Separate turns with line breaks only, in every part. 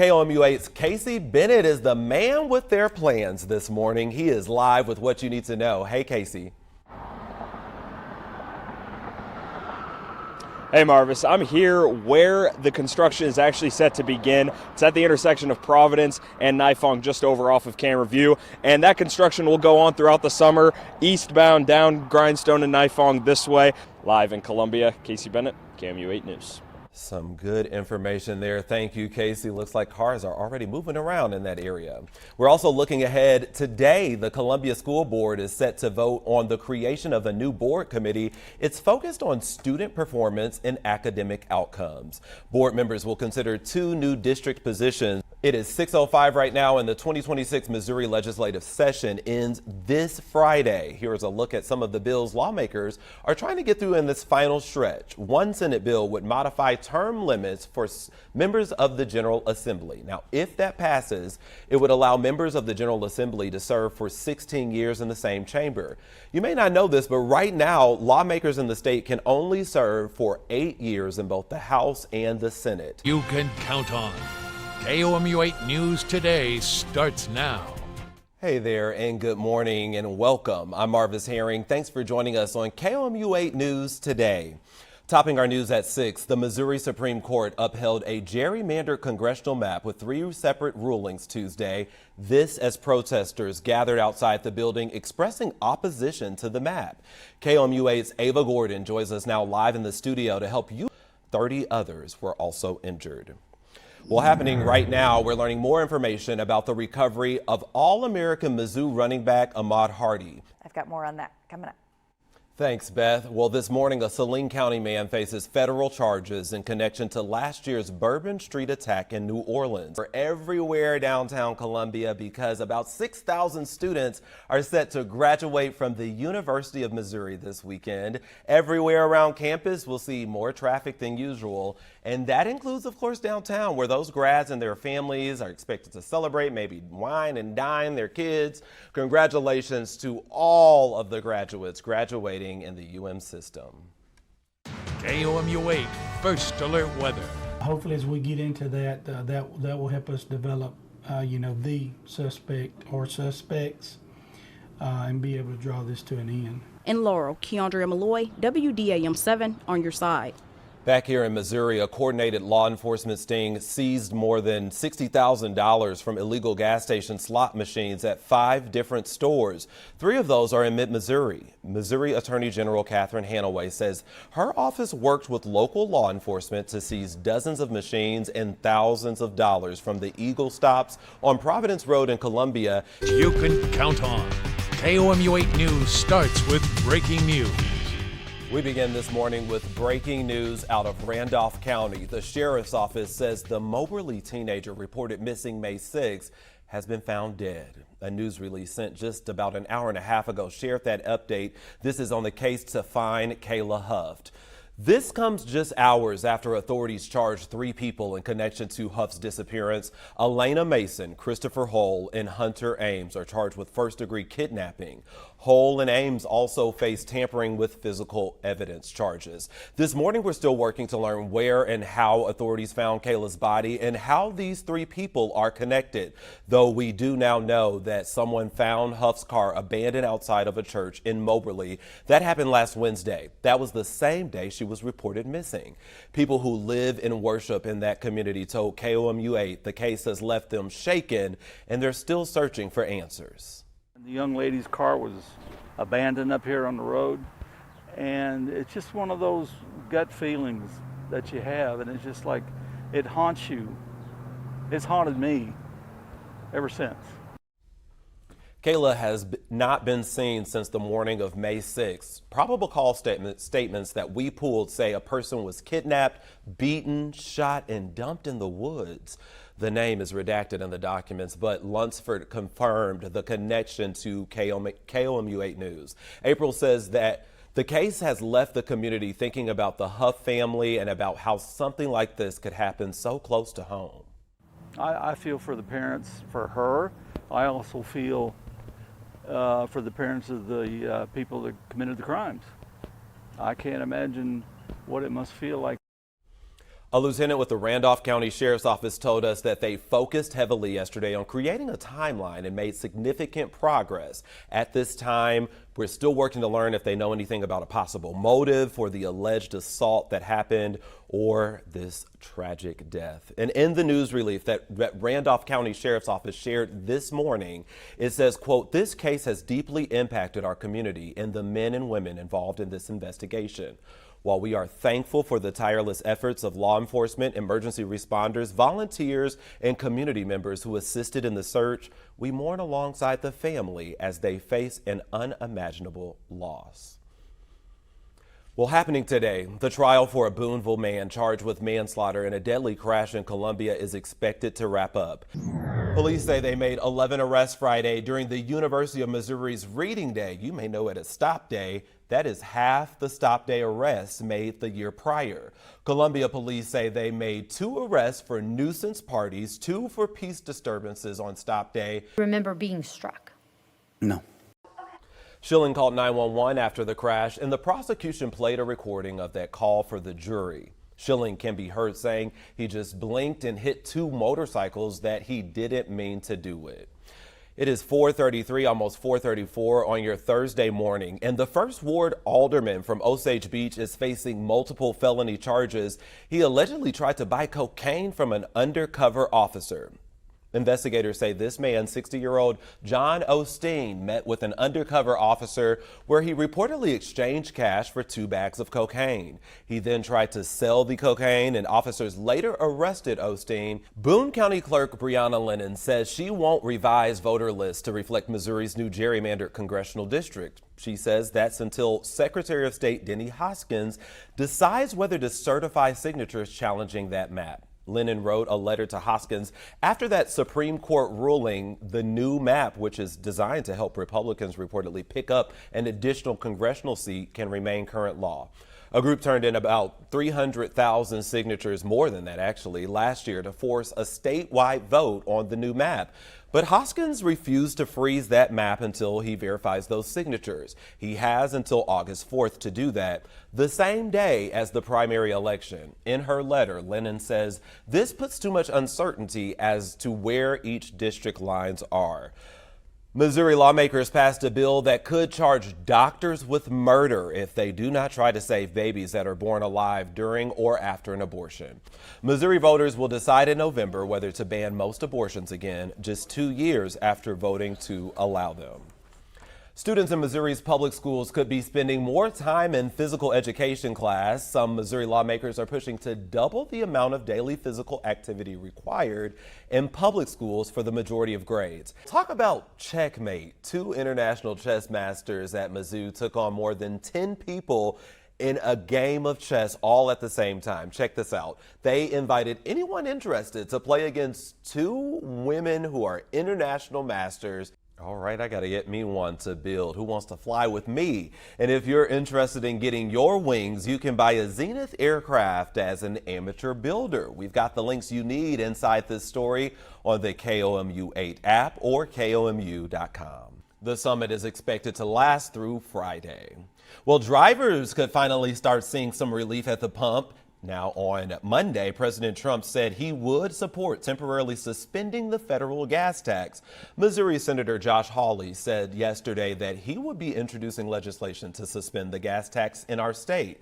KOMU8's Casey Bennett is the man with their plans this morning. He is live with what you need to know. Hey, Casey.
Hey Marvis, I'm here where the construction is actually set to begin. It's at the intersection of Providence and Nifong, just over off of Camera View. And that construction will go on throughout the summer, eastbound down Grindstone and Nifong this way. Live in Columbia, Casey Bennett, KOMU8 News.
Some good information there. Thank you, Casey. Looks like cars are already moving around in that area. We're also looking ahead. Today, the Columbia School Board is set to vote on the creation of a new board committee. It's focused on student performance and academic outcomes. Board members will consider 2 new district positions. It is 6:05 right now, and the 2026 Missouri legislative session ends this Friday. Here's a look at some of the bills lawmakers are trying to get through in this final stretch. One Senate bill would modify term limits for members of the General Assembly. Now, if that passes, it would allow members of the General Assembly to serve for 16 years in the same chamber. You may not know this, but right now, lawmakers in the state can only serve for 8 years in both the House and the Senate.
You can count on. KOMU8 News Today starts now.
Hey there, and good morning and welcome. I'm Marvis Herring. Thanks for joining us on KOMU8 News Today. Topping our news at 6, the Missouri Supreme Court upheld a gerrymandered congressional map with 3 separate rulings Tuesday. This as protesters gathered outside the building expressing opposition to the map. KOMU8's Ava Gordon joins us now live in the studio to help you. 30 others were also injured. Well, happening right now, we're learning more information about the recovery of All-American Mizzou running back Ahmaud Hardy.
I've got more on that coming up.
Thanks, Beth. Well, this morning, a Saline County man faces federal charges in connection to last year's Bourbon Street attack in New Orleans. We're everywhere downtown Columbia because about 6,000 students are set to graduate from the University of Missouri this weekend. Everywhere around campus, we'll see more traffic than usual. And that includes, of course, downtown, where those grads and their families are expected to celebrate, maybe wine and dine their kids. Congratulations to all of the graduates graduating in the UM system.
KOMU8 First Alert Weather.
Hopefully, as we get into that, that will help us develop, the suspect or suspects and be able to draw this to an end.
In Laurel, Keandria Malloy, WDAM 7 on your side.
Back here in Missouri, a coordinated law enforcement sting seized more than $60,000 from illegal gas station slot machines at 5 different stores. 3 of those are in mid-Missouri. Missouri Attorney General Catherine Hanaway says her office worked with local law enforcement to seize dozens of machines and thousands of dollars from the Eagle stops on Providence Road in Columbia.
You can count on. KOMU8 News starts with breaking news.
We begin this morning with breaking news out of Randolph County. The sheriff's office says the Moberly teenager reported missing May 6 has been found dead. A news release sent just about an hour and a half ago shared that update. This is on the case to find Kayla Huft. This comes just hours after authorities charged 3 people in connection to Huff's disappearance. Elena Mason, Christopher Hull, and Hunter Ames are charged with first-degree kidnapping. Hull and Ames also face tampering with physical evidence charges. This morning, we're still working to learn where and how authorities found Kayla's body and how these 3 people are connected. Though we do now know that someone found Huff's car abandoned outside of a church in Moberly. That happened last Wednesday. That was the same day she was reported missing. People who live and worship in that community told KOMU8 the case has left them shaken and they're still searching for answers.
The young lady's car was abandoned up here on the road, and it's just one of those gut feelings that you have, and it's just like it haunts you. It's haunted me ever since.
Kayla has not been seen since the morning of May 6th. Probable cause statements that we pulled say a person was kidnapped, beaten, shot, and dumped in the woods. The name is redacted in the documents, but Lunsford confirmed the connection to KOMU8 News. April says that the case has left the community thinking about the Huff family and about how something like this could happen so close to home.
I feel for the parents, for her. I also feel for the parents of the people that committed the crimes. I can't imagine what it must feel like.
A lieutenant with the Randolph County Sheriff's Office told us that they focused heavily yesterday on creating a timeline and made significant progress. At this time, we're still working to learn if they know anything about a possible motive for the alleged assault that happened or this tragic death. And in the news release that Randolph County Sheriff's Office shared this morning, it says, quote, "This case has deeply impacted our community and the men and women involved in this investigation. While we are thankful for the tireless efforts of law enforcement, emergency responders, volunteers, and community members who assisted in the search, we mourn alongside the family as they face an unimaginable loss." Well, happening today, the trial for a Boonville man charged with manslaughter in a deadly crash in Columbia is expected to wrap up. Police say they made 11 arrests Friday during the University of Missouri's Reading Day. You may know it as Stop Day. That is half the Stop Day arrests made the year prior. Columbia police say they made 2 arrests for nuisance parties, 2 for peace disturbances on Stop Day.
Remember being struck?
No.
Schilling called 911 after the crash, and the prosecution played a recording of that call for the jury. Schilling can be heard saying he just blinked and hit 2 motorcycles, that he didn't mean to do it. It is 4:33, almost 4:34 on your Thursday morning, and the First Ward alderman from Osage Beach is facing multiple felony charges. He allegedly tried to buy cocaine from an undercover officer. Investigators say this man, 60-year-old John Osteen, met with an undercover officer where he reportedly exchanged cash for 2 bags of cocaine. He then tried to sell the cocaine, and officers later arrested Osteen. Boone County Clerk Brianna Lennon says she won't revise voter lists to reflect Missouri's new gerrymandered congressional district. She says that's until Secretary of State Denny Hoskins decides whether to certify signatures challenging that map. Lennon wrote a letter to Hoskins after that Supreme Court ruling. The new map, which is designed to help Republicans reportedly pick up an additional congressional seat, can remain current law. A group turned in about 300,000 signatures, more than that actually, last year to force a statewide vote on the new map. But Hoskins refused to freeze that map until he verifies those signatures. He has until August 4th to do that, the same day as the primary election. In her letter, Lennon says this puts too much uncertainty as to where each district lines are. Missouri lawmakers passed a bill that could charge doctors with murder if they do not try to save babies that are born alive during or after an abortion. Missouri voters will decide in November whether to ban most abortions again, just 2 years after voting to allow them. Students in Missouri's public schools could be spending more time in physical education class. Some Missouri lawmakers are pushing to double the amount of daily physical activity required in public schools for the majority of grades. Talk about checkmate. 2 international chess masters at Mizzou took on more than 10 people in a game of chess all at the same time. Check this out. They invited anyone interested to play against 2 women who are international masters. All right, I got to get me one to build. Who wants to fly with me? And if you're interested in getting your wings, you can buy a Zenith aircraft as an amateur builder. We've got the links you need inside this story on the KOMU 8 app or KOMU.com. The summit is expected to last through Friday. Well, drivers could finally start seeing some relief at the pump. Now, on Monday, President Trump said he would support temporarily suspending the federal gas tax. Missouri Senator Josh Hawley said yesterday that he would be introducing legislation to suspend the gas tax in our state.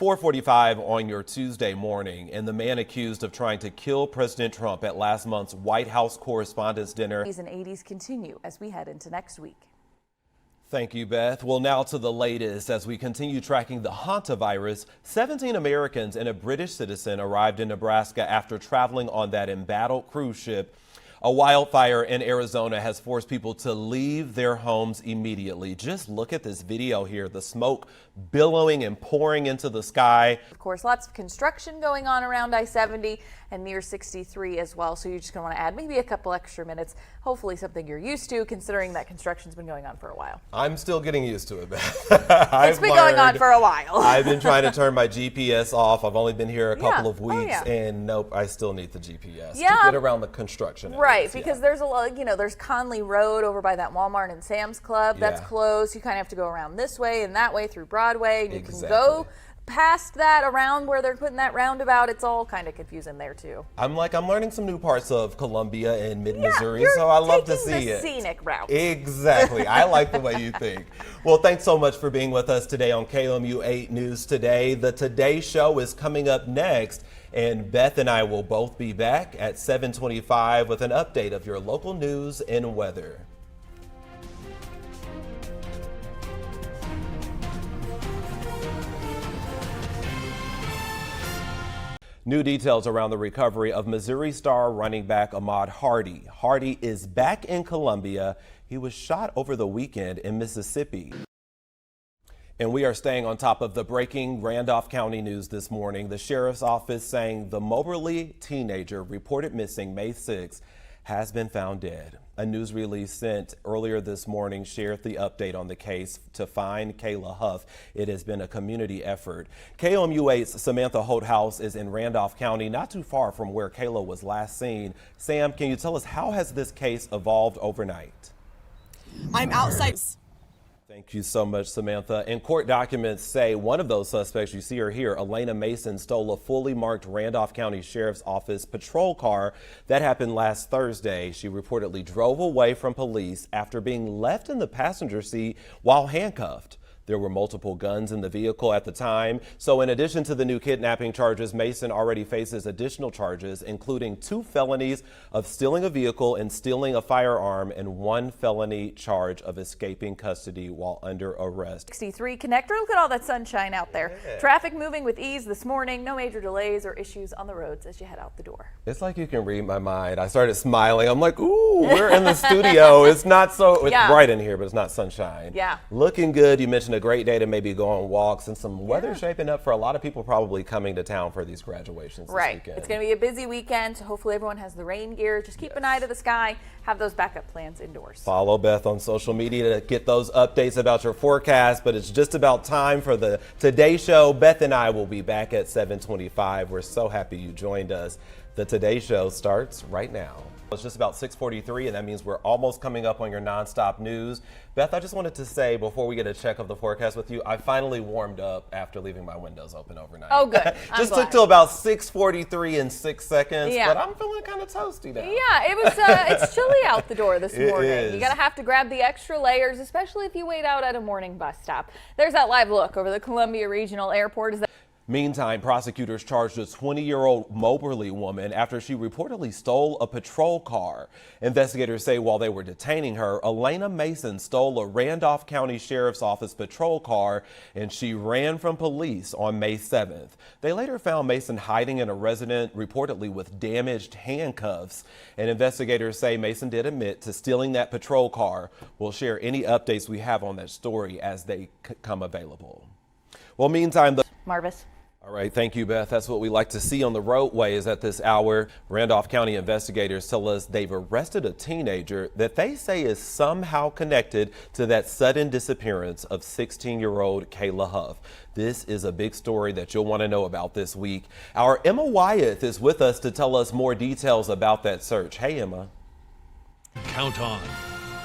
4:45 on your Tuesday morning, and the man accused of trying to kill President Trump at last month's White House Correspondents' Dinner.
And 80s continue as we head into next week.
Thank you, Beth. Well, now to the latest as we continue tracking the hantavirus. 17 Americans and a British citizen arrived in Nebraska after traveling on that embattled cruise ship. A wildfire in Arizona has forced people to leave their homes immediately. Just look at this video here, the smoke billowing and pouring into the sky.
Of course, lots of construction going on around I-70 and near 63 as well. So you're just going to want to add maybe a couple extra minutes. Hopefully something you're used to, considering that construction's been going on for a while.
I'm still getting used to it, Beth.
It's been going on for a while.
I've been trying to turn my GPS off. I've only been here a couple of weeks, and nope, I still need the GPS to get around the construction areas.
Right, because there's a lot, there's Conley Road over by that Walmart and Sam's Club that's closed. You kind of have to go around this way and that way through Broadway, and you can go past that, around where they're putting that roundabout, it's all kind of confusing there too.
I'm learning some new parts of Columbia and mid-Missouri, so I love to see
the
it.
Scenic route.
Exactly. I like the way you think. Well, thanks so much for being with us today on KOMU 8 News Today. The Today Show is coming up next, and Beth and I will both be back at 7:25 with an update of your local news and weather. New details around the recovery of Missouri star running back Ahmaud Hardy. Hardy is back in Columbia. He was shot over the weekend in Mississippi. And we are staying on top of the breaking Randolph County news this morning. The sheriff's office saying the Moberly teenager reported missing May 6 has been found dead. A news release sent earlier this morning shared the update on the case to find Kayla Huff. It has been a community effort. KOMU8's Samantha Holthouse is in Randolph County, not too far from where Kayla was last seen. Sam, can you tell us how has this case evolved overnight?
I'm outside.
Thank you so much, Samantha. And court documents say one of those suspects, you see her here, Elena Mason, stole a fully marked Randolph County Sheriff's Office patrol car. That happened last Thursday. She reportedly drove away from police after being left in the passenger seat while handcuffed. There were multiple guns in the vehicle at the time. So in addition to the new kidnapping charges, Mason already faces additional charges, including 2 felonies of stealing a vehicle and stealing a firearm and 1 felony charge of escaping custody while under arrest.
63 connector. Look at all that sunshine out there. Yeah. Traffic moving with ease this morning. No major delays or issues on the roads as you head out the door.
It's like you can read my mind. I started smiling. I'm like, ooh, we're in the studio. It's not so, it's bright in here, but it's not sunshine.
Yeah.
Looking good. You mentioned a great day to maybe go on walks and some weather shaping up for a lot of people probably coming to town for these graduations this weekend.
It's going to be a busy weekend, so hopefully everyone has the rain gear. Just keep an eye to the sky. Have those backup plans indoors.
Follow Beth on social media to get those updates about your forecast, but it's just about time for the Today Show. Beth and I will be back at 7:25. We're so happy you joined us. The Today Show starts right now. It's just about 6:43, and that means we're almost coming up on your nonstop news. Beth, I just wanted to say before we get a check of the forecast with you, I finally warmed up after leaving my windows open overnight.
Oh, good.
Just took till about 6:43 in 6 seconds, but I'm feeling kind of toasty now.
Yeah, it was. It's chilly out the door this morning.
Is.
You gotta have to grab the extra layers, especially if you wait out at a morning bus stop. There's that live look over the Columbia Regional Airport.
Meantime, prosecutors charged a 20-year-old Moberly woman after she reportedly stole a patrol car. Investigators say while they were detaining her, Elena Mason stole a Randolph County Sheriff's Office patrol car and she ran from police on May 7th. They later found Mason hiding in a residence, reportedly with damaged handcuffs. And investigators say Mason did admit to stealing that patrol car. We'll share any updates we have on that story as they come available. Well, meantime,
Marvis.
All right, thank you, Beth. That's what we like to see on the roadways at this hour. Randolph County investigators tell us they've arrested a teenager that they say is somehow connected to that sudden disappearance of 16-year-old Kayla Huff. This is a big story that you'll want to know about this week. Our Emma Wyeth is with us to tell us more details about that search. Hey, Emma.
Count on.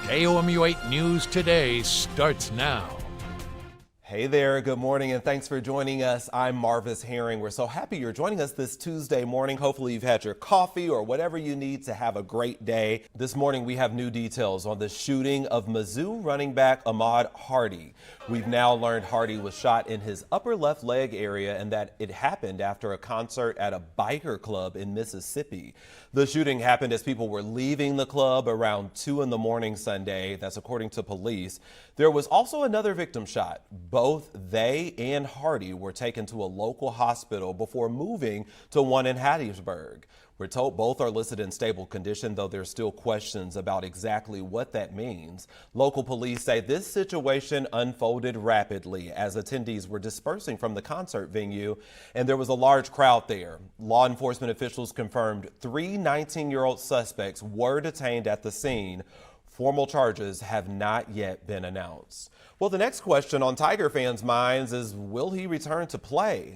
KOMU 8 News Today starts now.
Hey there, good morning, and thanks for joining us. I'm Marvis Herring. We're so happy you're joining us this Tuesday morning. Hopefully you've had your coffee or whatever you need to have a great day. This morning we have new details on the shooting of Mizzou running back Ahmaud Hardy. We've now learned Hardy was shot in his upper left leg area and that it happened after a concert at a biker club in Mississippi. The shooting happened as people were leaving the club around 2 in the morning Sunday. That's according to police. There was also another victim shot. Both they and Hardy were taken to a local hospital before moving to one in Hattiesburg. We're told both are listed in stable condition, though there's still questions about exactly what that means. Local police say this situation unfolded rapidly as attendees were dispersing from the concert venue, and there was a large crowd there. Law enforcement officials confirmed 3 19-year-old suspects were detained at the scene. Formal charges have not yet been announced. Well, the next question on Tiger fans' minds is, will he return to play?